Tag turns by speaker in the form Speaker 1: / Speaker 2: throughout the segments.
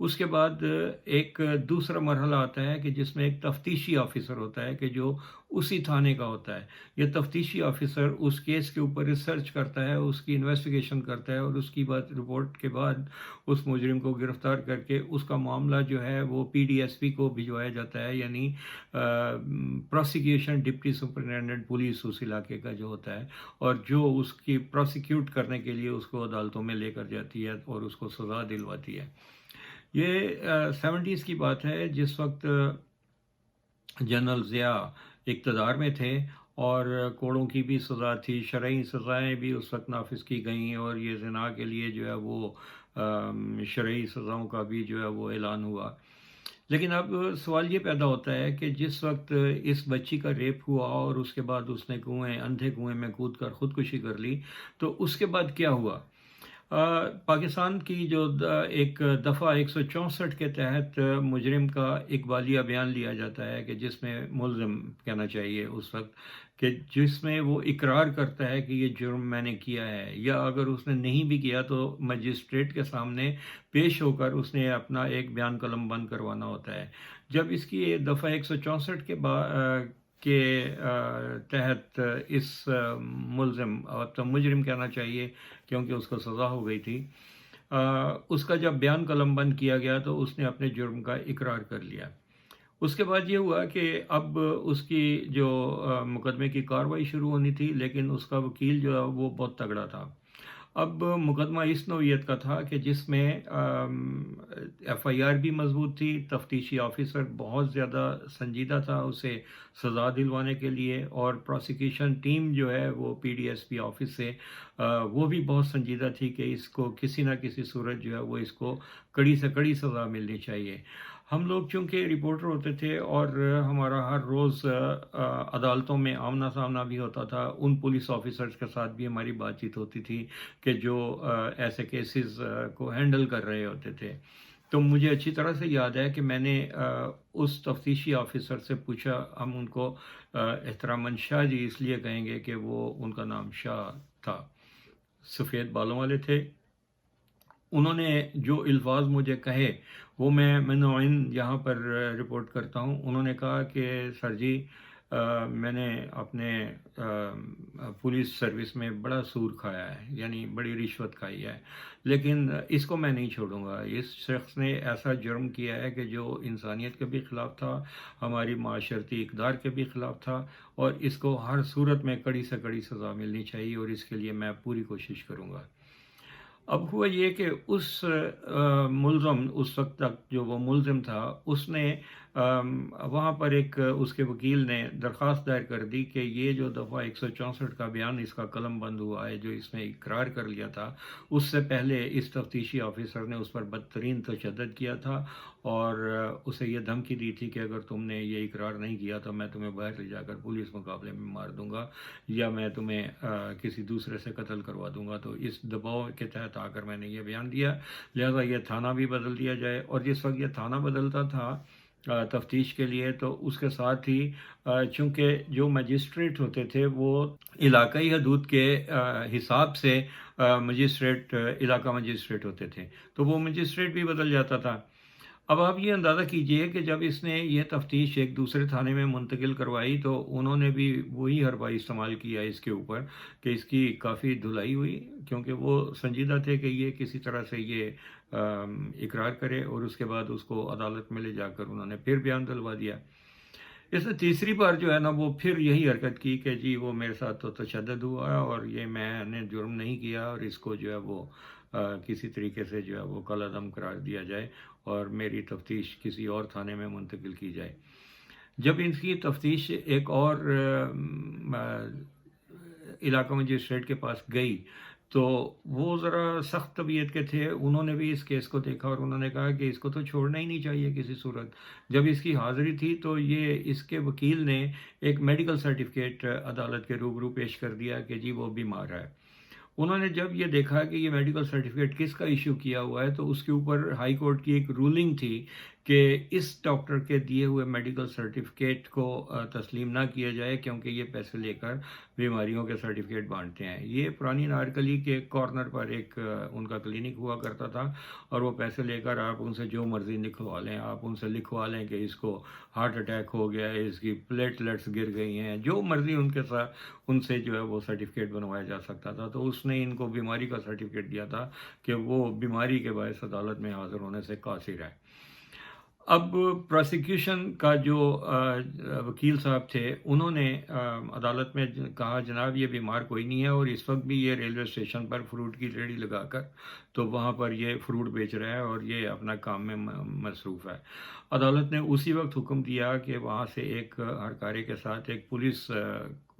Speaker 1: اس کے بعد ایک دوسرا مرحلہ آتا ہے کہ جس میں ایک تفتیشی آفیسر ہوتا ہے کہ جو اسی تھانے کا ہوتا ہے. یہ تفتیشی آفیسر اس کیس کے اوپر ریسرچ کرتا ہے، اس کی انویسٹیگیشن کرتا ہے، اور اس کی بات رپورٹ کے بعد اس مجرم کو گرفتار کر کے اس کا معاملہ جو ہے وہ PDSP کو بھجوایا جاتا ہے، یعنی پروسیکیوشن ڈپٹی سپرنٹینڈنٹ پولیس اس علاقے کا جو ہوتا ہے، اور جو اس کی پروسیکیوٹ کرنے کے لیے اس کو عدالتوں میں لے کر جاتی ہے اور اس کو سزا دلواتی ہے. یہ 70s کی بات ہے، جس وقت جنرل ضیاء اقتدار میں تھے، اور کوڑوں کی بھی سزا تھی، شرعی سزائیں بھی اس وقت نافذ کی گئیں، اور یہ زنا کے لیے جو ہے وہ شرعی سزاؤں کا بھی جو ہے وہ اعلان ہوا. لیکن اب سوال یہ پیدا ہوتا ہے کہ جس وقت اس بچی کا ریپ ہوا اور اس کے بعد اس نے اندھے کنویں میں کود کر خودکشی کر لی، تو اس کے بعد کیا ہوا؟ پاکستان کی جو ایک دفعہ 164 کے تحت مجرم کا اقبالیہ بیان لیا جاتا ہے، کہ جس میں ملزم کہنا چاہیے اس وقت، کہ جس میں وہ اقرار کرتا ہے کہ یہ جرم میں نے کیا ہے، یا اگر اس نے نہیں بھی کیا تو مجسٹریٹ کے سامنے پیش ہو کر اس نے اپنا ایک بیان قلم بند کروانا ہوتا ہے. جب اس کی دفعہ 164 کے تحت اس ملزم، اب تو مجرم کہنا چاہیے کیونکہ اس کو سزا ہو گئی تھی، اس کا جب بیان قلم بند کیا گیا تو اس نے اپنے جرم کا اقرار کر لیا. اس کے بعد یہ ہوا کہ اب اس کی جو مقدمے کی کارروائی شروع ہونی تھی، لیکن اس کا وکیل جو ہے وہ بہت تگڑا تھا. اب مقدمہ اس نوعیت کا تھا کہ جس میں FIR بھی مضبوط تھی، تفتیشی آفیسر بہت زیادہ سنجیدہ تھا اسے سزا دلوانے کے لیے، اور پروسیکیوشن ٹیم جو ہے وہ PDSP آفس سے وہ بھی بہت سنجیدہ تھی کہ اس کو کسی نہ کسی صورت جو ہے وہ اس کو کڑی سے کڑی سزا ملنی چاہیے. ہم لوگ چونکہ رپورٹر ہوتے تھے، اور ہمارا ہر روز عدالتوں میں آمنا سامنا بھی ہوتا تھا، ان پولیس آفیسرز کے ساتھ بھی ہماری بات چیت ہوتی تھی کہ جو ایسے کیسز کو ہینڈل کر رہے ہوتے تھے. تو مجھے اچھی طرح سے یاد ہے کہ میں نے اس تفتیشی آفیسر سے پوچھا، ہم ان کو احتراماً شاہ جی اس لیے کہیں گے کہ وہ ان کا نام شاہ تھا، سفید بالوں والے تھے. انہوں نے جو الفاظ مجھے کہے وہ میں منوعین یہاں پر رپورٹ کرتا ہوں. انہوں نے کہا کہ سر جی، میں نے اپنے پولیس سروس میں بڑا سور کھایا ہے، یعنی بڑی رشوت کھائی ہے، لیکن اس کو میں نہیں چھوڑوں گا. اس شخص نے ایسا جرم کیا ہے کہ جو انسانیت کے بھی خلاف تھا، ہماری معاشرتی اقدار کے بھی خلاف تھا، اور اس کو ہر صورت میں کڑی سے کڑی سزا ملنی چاہیے، اور اس کے لیے میں پوری کوشش کروں گا. اب ہوا یہ کہ اس ملزم، اس وقت تک جو وہ ملزم تھا، اس نے وہاں پر ایک اس کے وکیل نے درخواست دائر کر دی کہ یہ جو دفعہ 164 کا بیان اس کا قلم بند ہوا ہے، جو اس نے اقرار کر لیا تھا، اس سے پہلے اس تفتیشی آفیسر نے اس پر بدترین تشدد کیا تھا، اور اسے یہ دھمکی دی تھی کہ اگر تم نے یہ اقرار نہیں کیا تو میں تمہیں باہر لے جا کر پولیس مقابلے میں مار دوں گا، یا میں تمہیں کسی دوسرے سے قتل کروا دوں گا. تو اس دباؤ کے تحت آ کر میں نے یہ بیان دیا، لہذا یہ تھانہ بھی بدل دیا جائے. اور جس وقت یہ تھانہ بدلتا تھا تفتیش کے لیے، تو اس کے ساتھ ہی چونکہ جو مجسٹریٹ ہوتے تھے وہ علاقائی حدود کے حساب سے مجسٹریٹ، علاقہ مجسٹریٹ ہوتے تھے، تو وہ مجسٹریٹ بھی بدل جاتا تھا. اب آپ یہ اندازہ کیجئے کہ جب اس نے یہ تفتیش ایک دوسرے تھانے میں منتقل کروائی تو انہوں نے بھی وہی حربہ استعمال کیا اس کے اوپر کہ اس کی کافی دھلائی ہوئی، کیونکہ وہ سنجیدہ تھے کہ یہ کسی طرح سے یہ اقرار کرے، اور اس کے بعد اس کو عدالت میں لے جا کر انہوں نے پھر بیان دلوا دیا. اس نے تیسری بار جو ہے نا وہ پھر یہی حرکت کی کہ جی وہ میرے ساتھ تو تشدد ہوا، اور یہ میں نے جرم نہیں کیا، اور اس کو جو ہے وہ کسی طریقے سے جو ہے وہ کالعدم قرار دیا جائے، اور میری تفتیش کسی اور تھانے میں منتقل کی جائے. جب ان کی تفتیش ایک اور علاقہ مجسٹریٹ کے پاس گئی تو وہ ذرا سخت طبیعت کے تھے، انہوں نے بھی اس کیس کو دیکھا اور انہوں نے کہا کہ اس کو تو چھوڑنا ہی نہیں چاہیے کسی صورت. جب اس کی حاضری تھی تو یہ اس کے وکیل نے ایک میڈیکل سرٹیفکیٹ عدالت کے روبرو پیش کر دیا کہ جی وہ بیمار ہے. انہوں نے جب یہ دیکھا کہ یہ میڈیکل سرٹیفکیٹ کس کا ایشو کیا ہوا ہے تو اس کے اوپر ہائی کورٹ کی ایک رولنگ تھی کہ اس ڈاکٹر کے دیے ہوئے میڈیکل سرٹیفکیٹ کو تسلیم نہ کیا جائے، کیونکہ یہ پیسے لے کر بیماریوں کے سرٹیفکیٹ بانٹتے ہیں۔ یہ پرانی نارکلی کے کارنر پر ایک ان کا کلینک ہوا کرتا تھا، اور وہ پیسے لے کر آپ ان سے جو مرضی لکھوا لیں، آپ ان سے لکھوا لیں کہ اس کو ہارٹ اٹیک ہو گیا ہے، اس کی پلیٹلیٹس گر گئی ہیں، جو مرضی ان کے ساتھ ان سے جو ہے وہ سرٹیفکیٹ بنوایا جا سکتا تھا۔ تو اس نے ان کو بیماری کا سرٹیفکیٹ دیا تھا کہ وہ بیماری کے باعث عدالت میں حاضر ہونے سے قاصر ہے۔ اب پروسیکیوشن کا جو وکیل صاحب تھے، انہوں نے عدالت میں کہا جناب یہ بیمار کوئی نہیں ہے، اور اس وقت بھی یہ ریلوے اسٹیشن پر فروٹ کی ریڑھی لگا کر تو وہاں پر یہ فروٹ بیچ رہا ہے اور یہ اپنا کام میں مصروف ہے۔ عدالت نے اسی وقت حکم دیا کہ وہاں سے ایک ہرکارے کے ساتھ ایک پولیس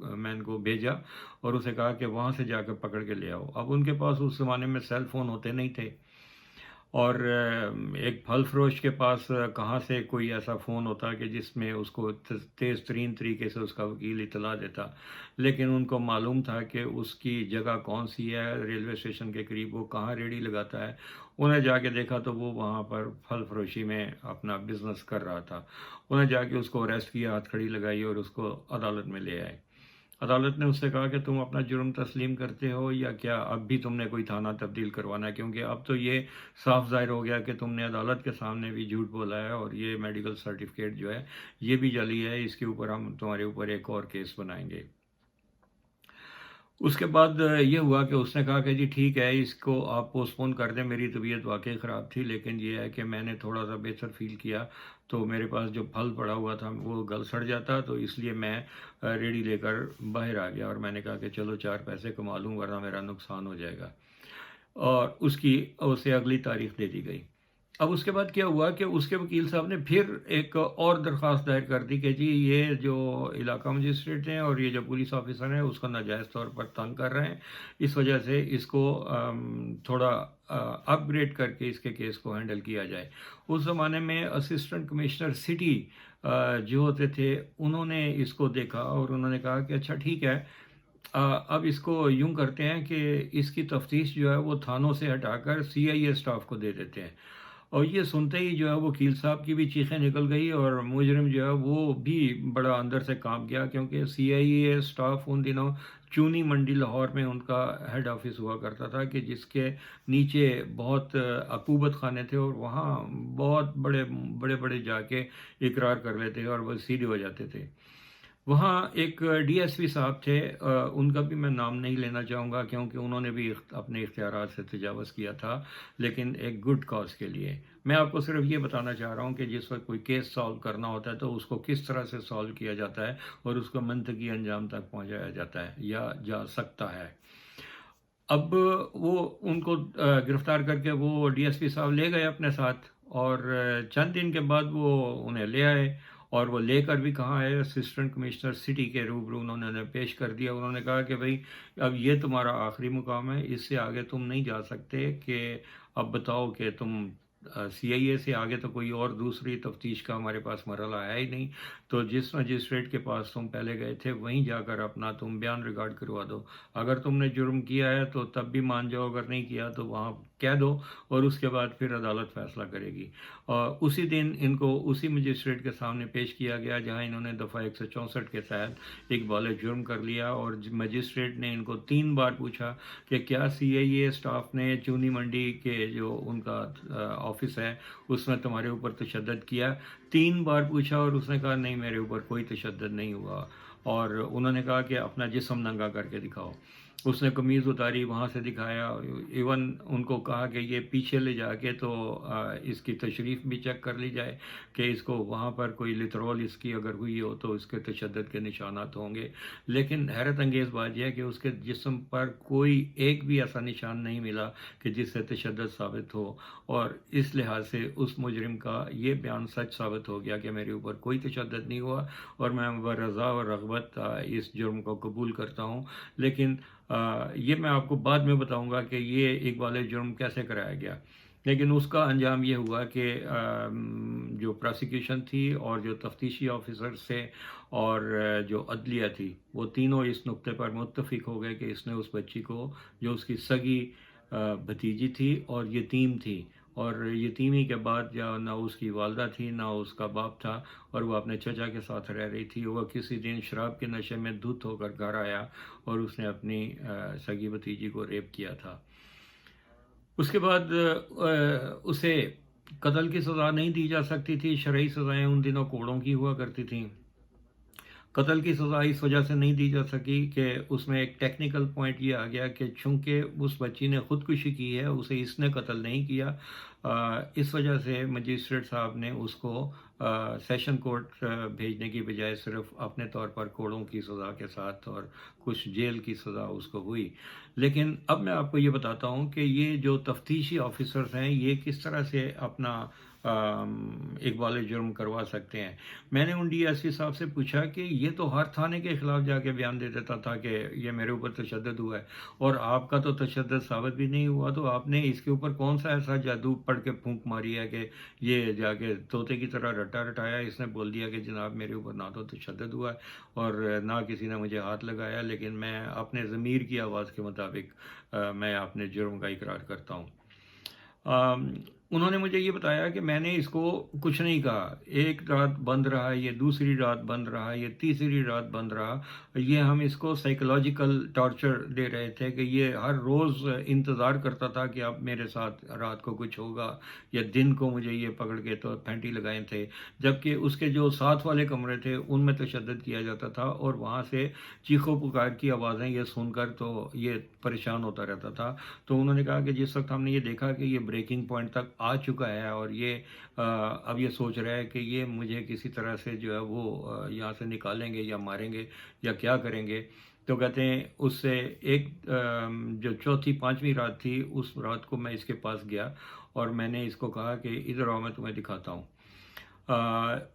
Speaker 1: مین کو بھیجا، اور اسے کہا کہ وہاں سے جا کر پکڑ کے لے آؤ۔ اب ان کے پاس اس زمانے میں سیل فون ہوتے نہیں تھے، اور ایک پھل فروش کے پاس کہاں سے کوئی ایسا فون ہوتا کہ جس میں اس کو تیز ترین طریقے سے اس کا وکیل اطلاع دیتا۔ لیکن ان کو معلوم تھا کہ اس کی جگہ کون سی ہے ریلوے اسٹیشن کے قریب، وہ کہاں ریڑھی لگاتا ہے۔ انہیں جا کے دیکھا تو وہ وہاں پر پھل فروشی میں اپنا بزنس کر رہا تھا۔ انہیں جا کے اس کو اریسٹ کیا، ہاتھ کھڑی لگائی اور اس کو عدالت میں لے آئے۔ عدالت نے اس سے کہا کہ تم اپنا جرم تسلیم کرتے ہو یا کیا اب بھی تم نے کوئی تھانہ تبدیل کروانا ہے، کیونکہ اب تو یہ صاف ظاہر ہو گیا کہ تم نے عدالت کے سامنے بھی جھوٹ بولا ہے، اور یہ میڈیکل سرٹیفکیٹ جو ہے یہ بھی جعلی ہے، اس کے اوپر ہم تمہارے اوپر ایک اور کیس بنائیں گے۔ اس کے بعد یہ ہوا کہ اس نے کہا کہ جی ٹھیک ہے، اس کو آپ پوسٹ پون کر دیں، میری طبیعت واقعی خراب تھی، لیکن یہ ہے کہ میں نے تھوڑا سا بہتر فیل کیا تو میرے پاس جو پھل پڑا ہوا تھا وہ گل سڑ جاتا، تو اس لیے میں ریڑھی لے کر باہر آ گیا، اور میں نے کہا کہ چلو چار پیسے کما لوں ورنہ میرا نقصان ہو جائے گا، اور اسے اگلی تاریخ دے دی گئی۔ اب اس کے بعد کیا ہوا کہ اس کے وکیل صاحب نے پھر ایک اور درخواست دائر کر دی کہ جی یہ جو علاقہ مجسٹریٹ ہیں اور یہ جو پولیس آفیسر ہیں اس کو ناجائز طور پر تنگ کر رہے ہیں، اس وجہ سے اس کو تھوڑا اپ گریڈ کر کے اس کے کیس کو ہینڈل کیا جائے۔ اس زمانے میں اسسٹنٹ کمشنر سٹی جو ہوتے تھے، انہوں نے اس کو دیکھا اور انہوں نے کہا کہ اچھا ٹھیک ہے، اب اس کو یوں کرتے ہیں کہ اس کی تفتیش جو ہے وہ تھانوں سے ہٹا کر CIA اسٹاف کو دے دیتے ہیں۔ اور یہ سنتے ہی جو ہے وکیل صاحب کی بھی چیخیں نکل گئی، اور مجرم جو ہے وہ بھی بڑا اندر سے کانپ گیا، کیونکہ CIA اسٹاف ان دنوں چونی منڈی لاہور میں ان کا ہیڈ آفس ہوا کرتا تھا، کہ جس کے نیچے بہت عقوبت خانے تھے، اور وہاں بہت بڑے بڑے بڑے جا کے اقرار کر لیتے اور وہ سیدھے ہو جاتے تھے۔ وہاں ایک DSP صاحب تھے، ان کا بھی میں نام نہیں لینا چاہوں گا کیونکہ انہوں نے بھی اپنے اختیارات سے تجاوز کیا تھا، لیکن ایک گڈ کاز کے لیے۔ میں آپ کو صرف یہ بتانا چاہ رہا ہوں کہ جس وقت کوئی کیس سالو کرنا ہوتا ہے تو اس کو کس طرح سے سالو کیا جاتا ہے اور اس کو منطقی انجام تک پہنچایا جاتا ہے یا جا سکتا ہے۔ اب وہ ان کو گرفتار کر کے وہ DSP صاحب لے گئے اپنے ساتھ، اور چند دن کے بعد وہ انہیں لے آئے، اور وہ لے کر بھی کہاں آئے، اسسٹنٹ کمشنر سٹی کے روبرو انہوں نے انہیں پیش کر دیا۔ انہوں نے کہا کہ بھئی اب یہ تمہارا آخری مقام ہے، اس سے آگے تم نہیں جا سکتے، کہ اب بتاؤ کہ تم CIA سے آگے تو کوئی اور دوسری تفتیش کا ہمارے پاس مرحلہ ہے ہی نہیں، تو جس مجسٹریٹ کے پاس تم پہلے گئے تھے وہیں جا کر اپنا تم بیان ریکارڈ کروا دو، اگر تم نے جرم کیا ہے تو تب بھی مان جاؤ، اگر نہیں کیا تو وہاں کہہ دو، اور اس کے بعد پھر عدالت فیصلہ کرے گی۔ اور اسی دن ان کو اسی مجسٹریٹ کے سامنے پیش کیا گیا جہاں انہوں نے دفعہ 164 کے تحت اقبال جرم کر لیا، اور مجسٹریٹ نے ان کو 3 بار پوچھا کہ کیا CIA اسٹاف نے چونی منڈی کے جو ان کا آفس ہے اس میں تمہارے اوپر تشدد کیا؟ 3 بار پوچھا، اور اس نے کہا نہیں میرے اوپر کوئی تشدد نہیں ہوا، اور انہوں نے کہا کہ اپنا جسم ننگا کر کے دکھاؤ۔ اس نے قمیض اتاری، وہاں سے دکھایا، ایون ان کو کہا کہ یہ پیچھے لے جا کے تو اس کی تشریف بھی چیک کر لی جائے کہ اس کو وہاں پر کوئی لترول اس کی اگر ہوئی ہو تو اس کے تشدد کے نشانات ہوں گے، لیکن حیرت انگیز بات یہ ہے کہ اس کے جسم پر کوئی ایک بھی ایسا نشان نہیں ملا کہ جس سے تشدد ثابت ہو، اور اس لحاظ سے اس مجرم کا یہ بیان سچ ثابت ہو گیا کہ میرے اوپر کوئی تشدد نہیں ہوا، اور میں برضا و رغبت اس جرم کو قبول کرتا ہوں۔ لیکن یہ میں آپ کو بعد میں بتاؤں گا کہ یہ اقبال جرم کیسے کرایا گیا، لیکن اس کا انجام یہ ہوا کہ جو پروسیکیوشن تھی اور جو تفتیشی آفیسر سے اور جو عدلیہ تھی، وہ تینوں اس نقطے پر متفق ہو گئے کہ اس نے اس بچی کو جو اس کی سگی بھتیجی تھی اور یتیم تھی، اور یتیمی کے بعد جو نہ اس کی والدہ تھی نہ اس کا باپ تھا، اور وہ اپنے چچا کے ساتھ رہ رہی تھی۔ وہ کسی دن شراب کے نشے میں دھت ہو کر گھر آیا اور اس نے اپنی سگی بھتیجی کو ریپ کیا تھا۔ اس کے بعد اسے قتل کی سزا نہیں دی جا سکتی تھی، شرعی سزائیں ان دنوں کوڑوں کی ہوا کرتی تھیں۔ قتل کی سزا اس وجہ سے نہیں دی جا سکی کہ اس میں ایک ٹیکنیکل پوائنٹ یہ آ گیا کہ چونکہ اس بچی نے خودکشی کی ہے، اسے اس نے قتل نہیں کیا، اس وجہ سے مجسٹریٹ صاحب نے اس کو سیشن کورٹ بھیجنے کی بجائے صرف اپنے طور پر کوڑوں کی سزا کے ساتھ اور کچھ جیل کی سزا اس کو ہوئی۔ لیکن اب میں آپ کو یہ بتاتا ہوں کہ یہ جو تفتیشی آفیسرز ہیں یہ کس طرح سے اپنا اقبال جرم کروا سکتے ہیں۔ میں نے ان ڈی ایس پی صاحب سے پوچھا کہ یہ تو ہر تھانے کے خلاف جا کے بیان دے دیتا تھا کہ یہ میرے اوپر تشدد ہوا ہے، اور آپ کا تو تشدد ثابت بھی نہیں ہوا، تو آپ نے اس کے اوپر کون سا ایسا جادو پڑھ کے پھونک ماری ہے کہ یہ جا کے طوطے کی طرح رٹا رٹایا، اس نے بول دیا کہ جناب میرے اوپر نہ تو تشدد ہوا ہے اور نہ کسی نے مجھے ہاتھ لگایا، لیکن میں اپنے ضمیر کی آواز کے مطابق میں اپنے جرم کا اقرار کرتا ہوں۔ انہوں نے مجھے یہ بتایا کہ میں نے اس کو کچھ نہیں کہا، ایک رات بند رہا، یہ دوسری رات بند رہا، یہ تیسری رات بند رہا، یہ ہم اس کو سائیکولوجیکل ٹارچر دے رہے تھے کہ یہ ہر روز انتظار کرتا تھا کہ اب میرے ساتھ رات کو کچھ ہوگا، یا دن کو مجھے یہ پکڑ کے تو پھینٹی لگائے تھے، جبکہ اس کے جو ساتھ والے کمرے تھے ان میں تشدد کیا جاتا تھا، اور وہاں سے چیخو پکار کی آوازیں یہ سن کر تو یہ پریشان ہوتا رہتا تھا۔ تو انہوں نے کہا کہ جس وقت ہم نے یہ دیکھا کہ یہ بریکنگ پوائنٹ تک آ چکا ہے اور یہ اب یہ سوچ رہا ہے کہ یہ مجھے کسی طرح سے جو ہے وہ یہاں سے نکالیں گے یا ماریں گے یا کیا کریں گے، تو کہتے ہیں اس سے ایک جو چوتھی پانچویں رات تھی اس رات کو میں اس کے پاس گیا اور میں نے اس کو کہا کہ ادھر آؤ میں تمہیں دکھاتا ہوں۔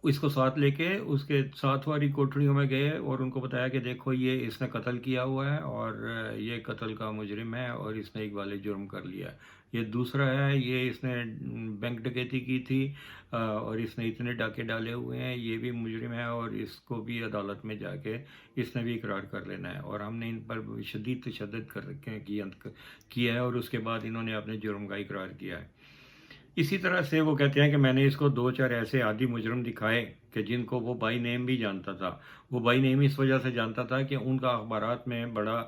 Speaker 1: اس کو ساتھ لے کے اس کے ساتھ والی کوٹریوں میں گئے اور ان کو بتایا کہ دیکھو یہ اس نے قتل کیا ہوا ہے اور یہ قتل کا مجرم ہے اور اس نے اقبال جرم کر لیا ہے۔ یہ دوسرا ہے، یہ اس نے بینک ڈکیتی کی تھی اور اس نے اتنے ڈاکے ڈالے ہوئے ہیں، یہ بھی مجرم ہے اور اس کو بھی عدالت میں جا کے اس نے بھی اقرار کر لینا ہے، اور ہم نے ان پر شدید تشدد کیا ہے اور اس کے بعد انہوں نے اپنے جرم کا اقرار کیا ہے۔ اسی طرح سے وہ کہتے ہیں کہ میں نے اس کو دو چار ایسے عادی مجرم دکھائے کہ جن کو وہ بائی نیم بھی جانتا تھا۔ وہ بائی نیم اس وجہ سے جانتا تھا کہ ان کا اخبارات میں بڑا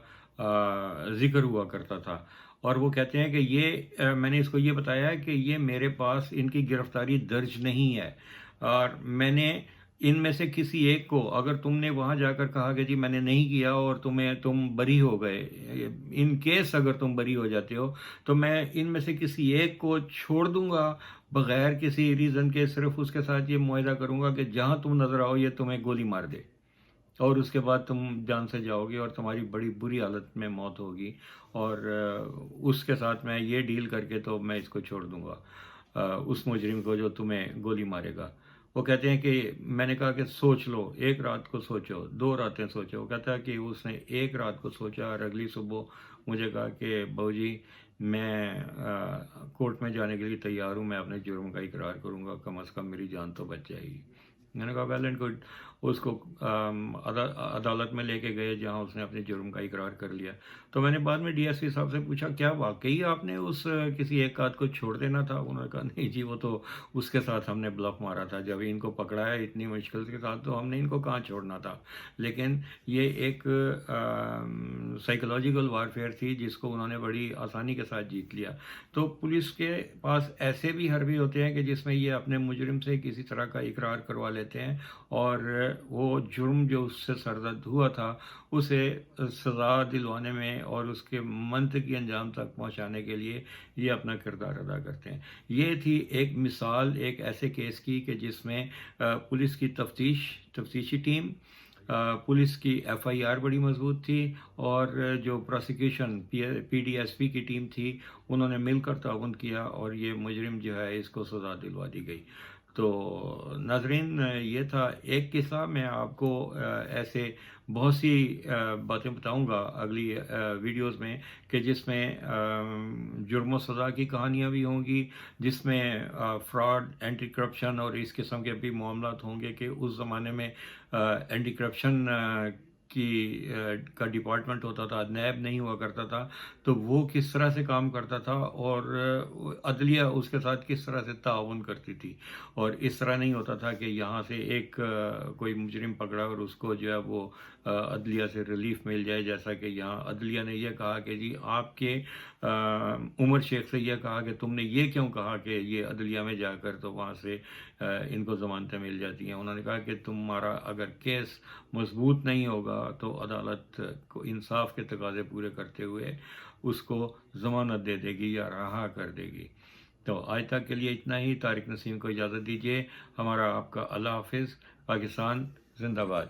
Speaker 1: ذکر ہوا کرتا تھا، اور وہ کہتے ہیں کہ یہ میں نے اس کو یہ بتایا کہ یہ میرے پاس ان کی گرفتاری درج نہیں ہے، اور میں نے ان میں سے کسی ایک کو، اگر تم نے وہاں جا کر کہا کہ جی میں نے نہیں کیا اور تم بری ہو گئے، ان کیس اگر تم بری ہو جاتے ہو تو میں ان میں سے کسی ایک کو چھوڑ دوں گا بغیر کسی ریزن کے، صرف اس کے ساتھ یہ معاہدہ کروں گا کہ جہاں تم نظر آؤ یہ تمہیں گولی مار دے، اور اس کے بعد تم جان سے جاؤ گی اور تمہاری بڑی بری حالت میں موت ہوگی، اور اس کے ساتھ میں یہ ڈیل کر کے تو میں اس کو چھوڑ دوں گا، اس مجرم کو جو تمہیں گولی مارے گا۔ وہ کہتے ہیں کہ میں نے کہا کہ سوچ لو، ایک رات کو سوچو، دو راتیں سوچو۔ وہ کہتا ہے کہ اس نے ایک رات کو سوچا اور اگلی صبح مجھے کہا کہ بہو جی میں کورٹ میں جانے کے لیے تیار ہوں، میں اپنے جرم کا اقرار کروں گا، کم از کم میری جان تو بچ جائے گی۔ میں نے کہا ویل اینڈ گڈ۔ اس کو عدالت میں لے کے گئے جہاں اس نے اپنے جرم کا اقرار کر لیا۔ تو میں نے بعد میں ڈی ایس پی صاحب سے پوچھا کیا واقعی آپ نے اس کسی ایک آدھ کو چھوڑ دینا تھا؟ انہوں نے کہا نہیں جی، وہ تو اس کے ساتھ ہم نے بلف مارا تھا، جب ان کو پکڑا ہے اتنی مشکل کے ساتھ تو ہم نے ان کو کہاں چھوڑنا تھا، لیکن یہ ایک سائیکولوجیکل وارفیئر تھی جس کو انہوں نے بڑی آسانی کے ساتھ جیت لیا۔ تو پولیس کے پاس ایسے بھی حربی ہوتے ہیں کہ جس میں یہ اپنے مجرم سے کسی طرح کا اقرار کروا لیتے ہیں اور وہ جرم جو اس سے سرزد ہوا تھا اسے سزا دلوانے میں اور اس کے منطقی انجام تک پہنچانے کے لیے یہ اپنا کردار ادا کرتے ہیں۔ یہ تھی ایک مثال ایک ایسے کیس کی کہ جس میں پولیس کی تفتیشی ٹیم، پولیس کی ایف آئی آر بڑی مضبوط تھی، اور جو prosecution P D S P کی ٹیم تھی انہوں نے مل کر تعاون کیا اور یہ مجرم جو ہے اس کو سزا دلوا دی گئی۔ تو ناظرین یہ تھا ایک قصہ، میں آپ کو ایسے بہت سی باتیں بتاؤں گا اگلی ویڈیوز میں کہ جس میں جرم و سزا کی کہانیاں بھی ہوں گی، جس میں فراڈ، اینٹی کرپشن اور اس قسم کے بھی معاملات ہوں گے کہ اس زمانے میں اینٹی کرپشن کی کا ڈپارٹمنٹ ہوتا تھا، نیب نہیں ہوا کرتا تھا، تو وہ کس طرح سے کام کرتا تھا اور عدلیہ اس کے ساتھ کس طرح سے تعاون کرتی تھی، اور اس طرح نہیں ہوتا تھا کہ یہاں سے ایک کوئی مجرم پکڑا اور اس کو جو ہے وہ عدلیہ سے ریلیف مل جائے، جیسا کہ یہاں عدلیہ نے یہ کہا کہ جی آپ کے عمر شیخ سے یہ کہا کہ تم نے یہ کیوں کہا کہ یہ عدلیہ میں جا کر تو وہاں سے ان کو ضمانتیں مل جاتی ہیں. انہوں نے کہا کہ تمہارا اگر کیس مضبوط نہیں ہوگا تو عدالت کو انصاف کے تقاضے پورے کرتے ہوئے اس کو ضمانت دے دے گی یا رہا کر دے گی. تو آج تک کے لیے اتنا ہی. طارق نسیم کو اجازت دیجیے. ہمارا آپ کا اللہ حافظ. پاکستان زندہ باد.